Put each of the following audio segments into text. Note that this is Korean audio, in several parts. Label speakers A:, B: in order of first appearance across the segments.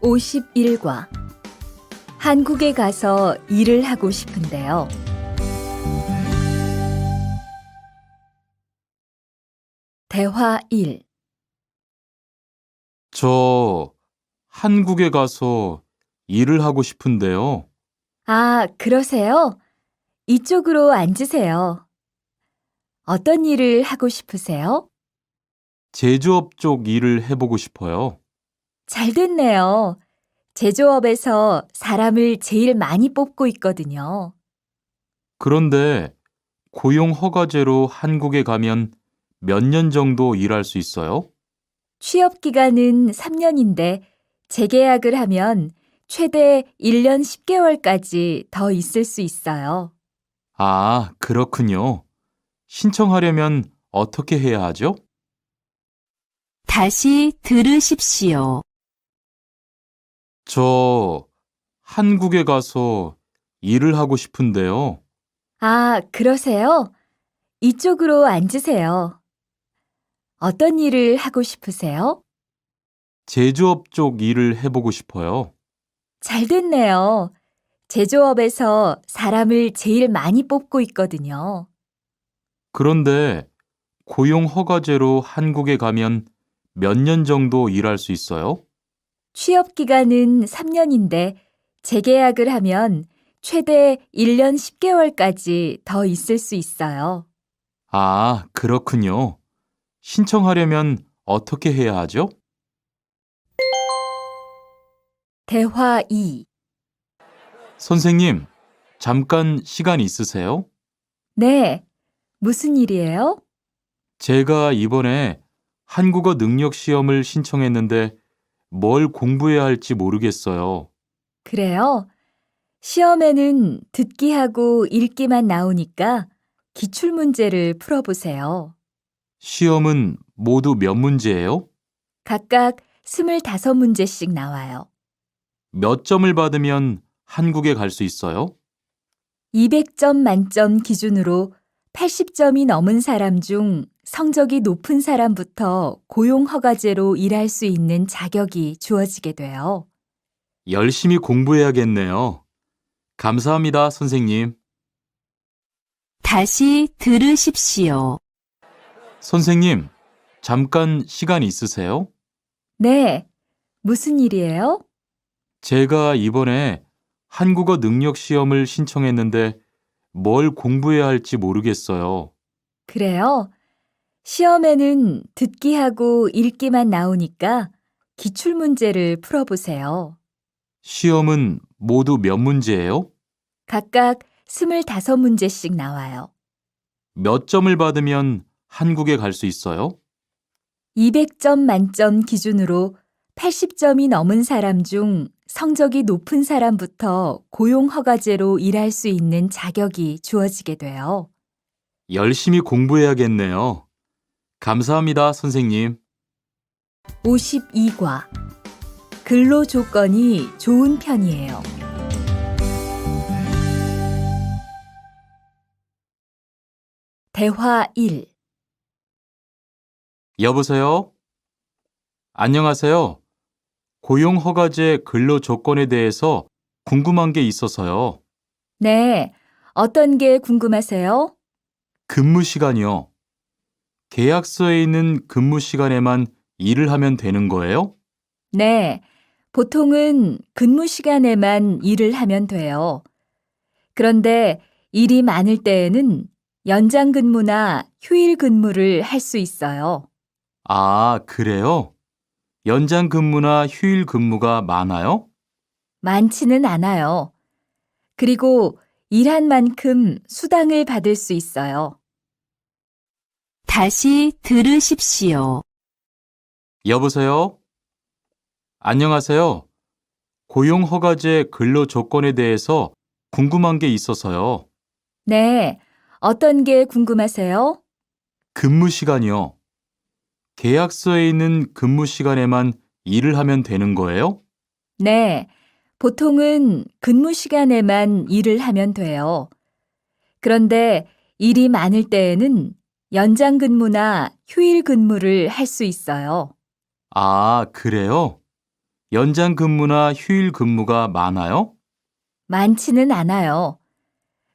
A: 51과 한국에 가서 일을 하고 싶은데요. 대화 1.
B: 저 한국에 가서 일을 하고 싶은데요.
A: 아, 그러세요? 이쪽으로 앉으세요. 어떤 일을 하고 싶으세요?
B: 제조업 쪽 일을 해보고 싶어요.
A: 잘 됐네요. 제조업에서 사람을 제일 많이 뽑고 있거든요.
B: 그런데 고용 허가제로 한국에 가면 몇 년 정도 일할 수 있어요?
A: 취업 기간은 3년인데 재계약을 하면 최대 1년 10개월까지 더 있을 수 있어요.
B: 아, 그렇군요. 신청하려면 어떻게 해야 하죠?
C: 다시 들으십시오.
B: 저 한국에 가서 일을 하고 싶은데요.
A: 아, 그러세요? 이쪽으로 앉으세요. 어떤 일을 하고 싶으세요?
B: 제조업 쪽 일을 해보고 싶어요.
A: 잘 됐네요. 제조업에서 사람을 제일 많이 뽑고 있거든요.
B: 그런데 고용 허가제로 한국에 가면 몇 년 정도 일할 수 있어요?
A: 취업 기간은 3년인데 재계약을 하면 최대 1년 10개월까지 더 있을 수 있어요.
B: 아, 그렇군요. 신청하려면 어떻게 해야 하죠?
A: 대화 2.
B: 선생님, 잠깐 시간 있으세요?
A: 네, 무슨 일이에요?
B: 제가 이번에 한국어 능력 시험을 신청했는데 뭘 공부해야 할지 모르겠어요.
A: 그래요? 시험에는 듣기하고 읽기만 나오니까 기출문제를 풀어보세요.
B: 시험은 모두 몇 문제예요?
A: 각각 25문제씩 나와요.
B: 몇 점을 받으면 한국에 갈 수 있어요?
A: 200점 만점 기준으로 80점이 넘은 사람 중 성적이 높은 사람부터 고용허가제로 일할 수 있는 자격이 주어지게 돼요.
B: 열심히 공부해야겠네요. 감사합니다, 선생님.
C: 다시 들으십시오.
B: 선생님, 잠깐 시간 있으세요?
A: 네, 무슨 일이에요?
B: 제가 이번에 한국어 능력 시험을 신청했는데 뭘 공부해야 할지 모르겠어요.
A: 그래요? 시험에는 듣기하고 읽기만 나오니까 기출문제를 풀어보세요.
B: 시험은 모두 몇 문제예요?
A: 각각 25문제씩 나와요.
B: 몇 점을 받으면 한국에 갈 수 있어요?
A: 200점 만점 기준으로 80점이 넘은 사람 중 성적이 높은 사람부터 고용허가제로 일할 수 있는 자격이 주어지게 돼요.
B: 열심히 공부해야겠네요. 감사합니다, 선생님.
A: 52과 근로 조건이 좋은 편이에요. 대화 1.
B: 여보세요? 안녕하세요. 고용허가제 근로 조건에 대해서 궁금한 게 있어서요.
A: 네, 어떤 게 궁금하세요?
B: 근무 시간이요. 계약서에 있는 근무 시간에만 일을 하면 되는 거예요?
A: 네, 보통은 근무 시간에만 일을 하면 돼요. 그런데 일이 많을 때에는 연장 근무나 휴일 근무를 할 수 있어요.
B: 아, 그래요? 연장 근무나 휴일 근무가 많아요?
A: 많지는 않아요. 그리고 일한 만큼 수당을 받을 수 있어요.
C: 다시 들으십시오.
B: 여보세요? 안녕하세요. 고용허가제 근로 조건에 대해서 궁금한 게 있어서요.
A: 네, 어떤 게 궁금하세요?
B: 근무 시간이요. 계약서에 있는 근무 시간에만 일을 하면 되는 거예요?
A: 네, 보통은 근무 시간에만 일을 하면 돼요. 그런데 일이 많을 때에는 연장 근무나 휴일 근무를 할 수 있어요.
B: 아, 그래요? 연장 근무나 휴일 근무가 많아요?
A: 많지는 않아요.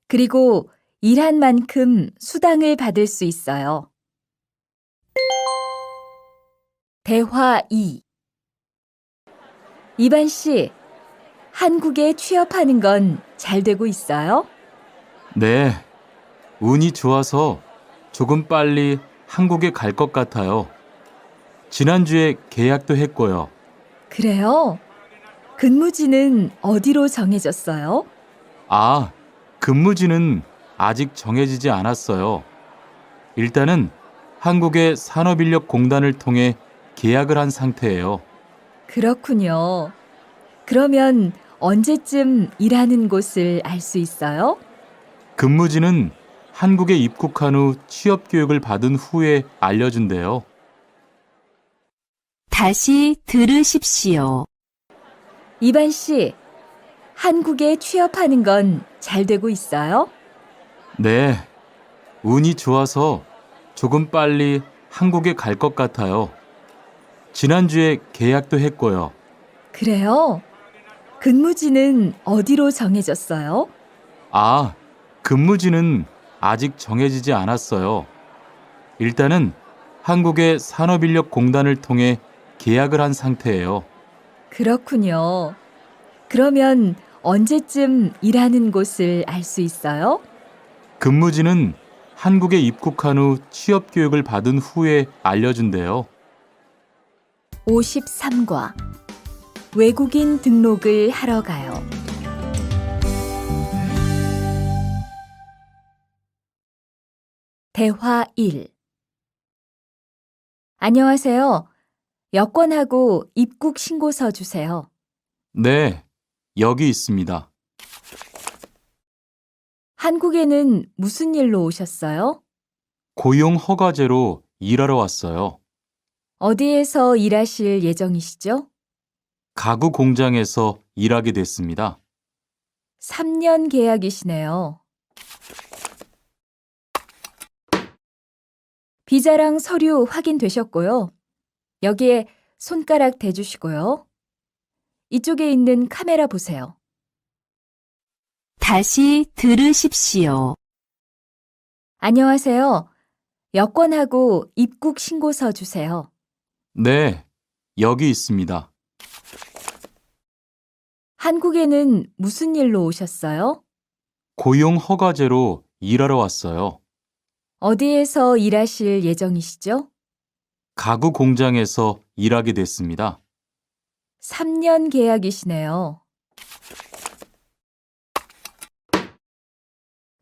A: 그리고 일한 만큼 수당을 받을 수 있어요. 대화 2. 이반 씨, 한국에 취업하는 건 잘 되고 있어요?
B: 네, 운이 좋아서 조금 빨리 한국에 갈 것 같아요. 지난주에 계약도 했고요.
A: 그래요? 근무지는 어디로 정해졌어요?
B: 아, 근무지는 아직 정해지지 않았어요. 일단은 한국의 산업인력공단을 통해 계약을 한 상태예요.
A: 그렇군요. 그러면 언제쯤 일하는 곳을 알 수 있어요?
B: 근무지는 한국에 입국한 후 취업 교육을 받은 후에 알려준대요.
C: 다시 들으십시오.
A: 이반 씨, 한국에 취업하는 건 잘 되고 있어요?
B: 네, 운이 좋아서 조금 빨리 한국에 갈 것 같아요. 지난주에 계약도 했고요.
A: 그래요? 근무지는 어디로 정해졌어요?
B: 아, 근무지는 아직 정해지지 않았어요. 일단은 한국의 산업인력공단을 통해 계약을 한 상태예요.
A: 그렇군요. 그러면 언제쯤 일하는 곳을 알 수 있어요?
B: 근무지는 한국에 입국한 후 취업 교육을 받은 후에 알려준대요.
A: 53과 외국인 등록을 하러 가요. 대화 1. 안녕하세요. 여권하고 입국 신고서 주세요.
B: 네, 여기 있습니다.
A: 한국에는 무슨 일로 오셨어요?
B: 고용 허가제로 일하러 왔어요.
A: 어디에서 일하실 예정이시죠?
B: 가구 공장에서 일하게 됐습니다.
A: 3년 계약이시네요. 비자랑 서류 확인되셨고요. 여기에 손가락 대주시고요. 이쪽에 있는 카메라 보세요.
C: 다시 들으십시오.
A: 안녕하세요. 여권하고 입국 신고서 주세요.
B: 네, 여기 있습니다.
A: 한국에는 무슨 일로 오셨어요?
B: 고용 허가제로 일하러 왔어요.
A: 어디에서 일하실 예정이시죠?
B: 가구 공장에서 일하게 됐습니다.
A: 3년 계약이시네요.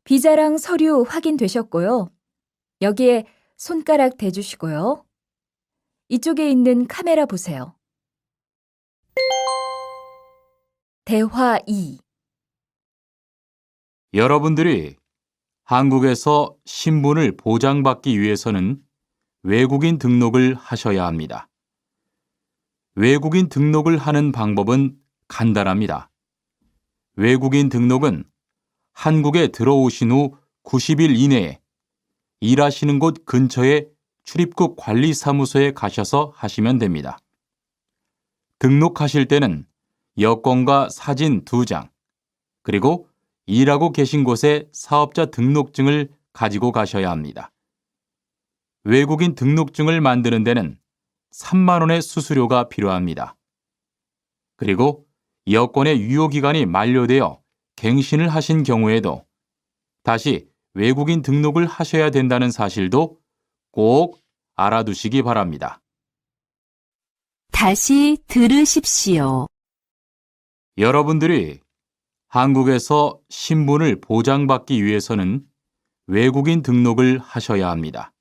A: 비자랑 서류 확인되셨고요. 여기에 손가락 대주시고요. 이쪽에 있는 카메라 보세요. 대화 2.
B: 여러분들이 한국에서 신분을 보장받기 위해서는 외국인 등록을 하셔야 합니다. 외국인 등록을 하는 방법은 간단합니다. 외국인 등록은 한국에 들어오신 후 90일 이내에 일하시는 곳 근처의 출입국 관리사무소에 가셔서 하시면 됩니다. 등록하실 때는 여권과 사진 2장, 그리고 일하고 계신 곳의 사업자 등록증을 가지고 가셔야 합니다. 외국인 등록증을 만드는 데는 3만 원의 수수료가 필요합니다. 그리고 여권의 유효기간이 만료되어 갱신을 하신 경우에도 다시 외국인 등록을 하셔야 된다는 사실도 꼭 알아두시기 바랍니다.
C: 다시 들으십시오.
B: 여러분들이 한국에서 신분을 보장받기 위해서는 외국인 등록을 하셔야 합니다.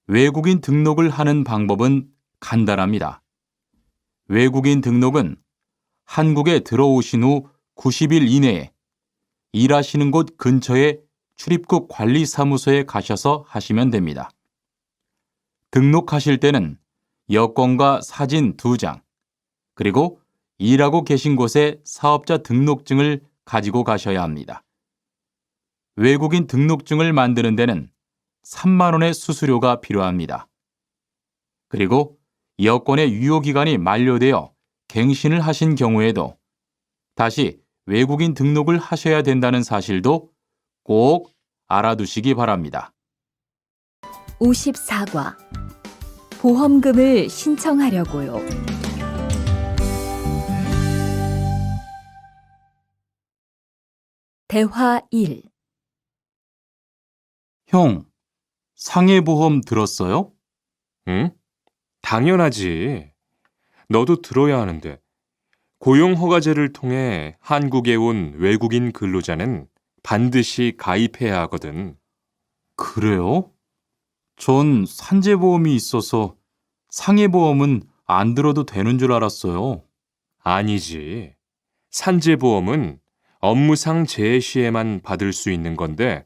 B: 외국인 등록을 하는 방법은 간단합니다. 외국인 등록은 한국에 들어오신 후 90일 이내에 일하시는 곳 근처의 출입국 관리사무소에 가셔서 하시면 됩니다. 등록하실 때는 여권과 사진 2장, 그리고 일하고 계신 곳의 사업자 등록증을 가지고 가셔야 합니다. 외국인 등록증을 만드는 데는 3만 원의 수수료가 필요합니다. 그리고 여권의 유효기간이 만료되어 갱신을 하신 경우에도 다시 외국인 등록을 하셔야 된다는 사실도 꼭 알아두시기 바랍니다.
A: 54과 보험금을 신청하려고요. 대화 1.
B: 형, 상해보험 들었어요?
D: 응? 당연하지. 너도 들어야 하는데. 고용허가제를 통해 한국에 온 외국인 근로자는 반드시 가입해야 하거든.
B: 그래요? 전 산재보험이 있어서 상해보험은 안 들어도 되는 줄 알았어요.
D: 아니지. 산재보험은 업무상 재해 시에만 받을 수 있는 건데,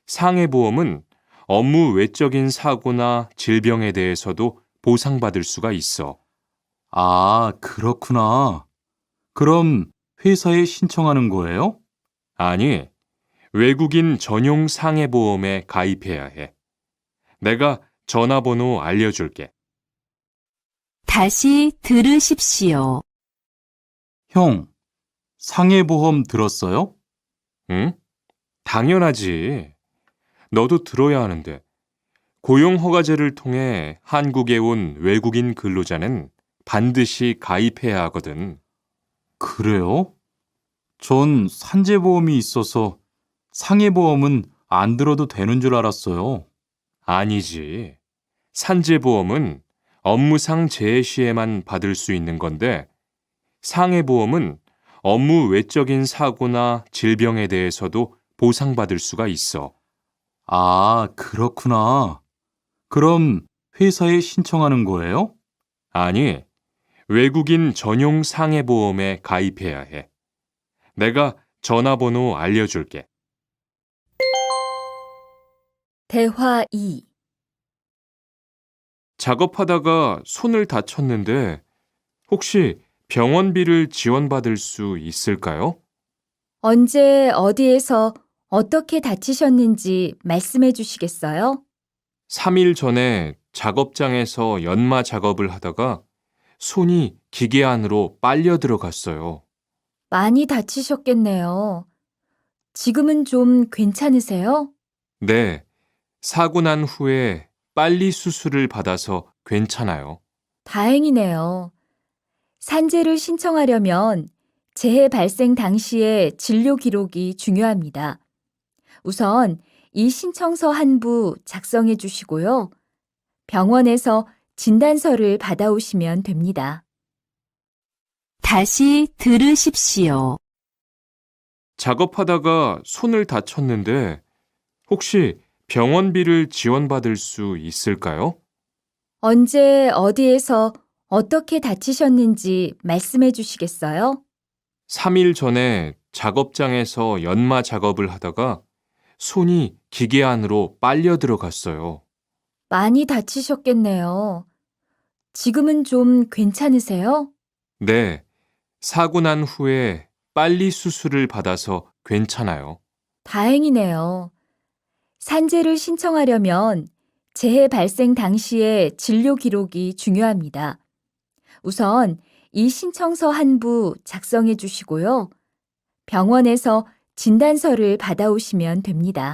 D: 상해보험은 업무 외적인 사고나 질병에 대해서도 보상받을 수가 있어.
B: 아, 그렇구나. 그럼 회사에 신청하는 거예요?
D: 아니, 외국인 전용 상해보험에 가입해야 해. 내가 전화번호 알려줄게.
C: 다시 들으십시오.
B: 형, 상해보험 들었어요?
D: 응? 당연하지. 너도 들어야 하는데. 고용허가제를 통해 한국에 온 외국인 근로자는 반드시 가입해야 하거든.
B: 그래요? 전 산재보험이 있어서 상해보험은 안 들어도 되는 줄 알았어요.
D: 아니지. 산재보험은 업무상 재해 시에만 받을 수 있는 건데, 상해보험은 업무 외적인 사고나 질병에 대해서도 보상받을 수가 있어.
B: 아, 그렇구나. 그럼 회사에 신청하는 거예요?
D: 아니, 외국인 전용 상해보험에 가입해야 해. 내가 전화번호 알려줄게.
A: 대화 2.
D: 작업하다가 손을 다쳤는데 혹시 병원비를 지원받을 수 있을까요?
A: 언제 어디에서 어떻게 다치셨는지 말씀해 주시겠어요?
D: 3일 전에 작업장에서 연마 작업을 하다가 손이 기계 안으로 빨려 들어갔어요.
A: 많이 다치셨겠네요. 지금은 좀 괜찮으세요?
D: 네, 사고 난 후에 빨리 수술을 받아서 괜찮아요.
A: 다행이네요. 산재를 신청하려면 재해 발생 당시의 진료 기록이 중요합니다. 우선 이 신청서 한 부 작성해 주시고요. 병원에서 진단서를 받아오시면 됩니다.
C: 다시 들으십시오.
D: 작업하다가 손을 다쳤는데 혹시 병원비를 지원받을 수 있을까요?
A: 언제 어디에서 어떻게 다치셨는지 말씀해 주시겠어요?
D: 3일 전에 작업장에서 연마 작업을 하다가 손이 기계 안으로 빨려 들어갔어요.
A: 많이 다치셨겠네요. 지금은 좀 괜찮으세요?
D: 네, 사고 난 후에 빨리 수술을 받아서 괜찮아요.
A: 다행이네요. 산재를 신청하려면 재해 발생 당시의 진료 기록이 중요합니다. 우선 이 신청서 한 부 작성해 주시고요. 병원에서 진단서를 받아오시면 됩니다.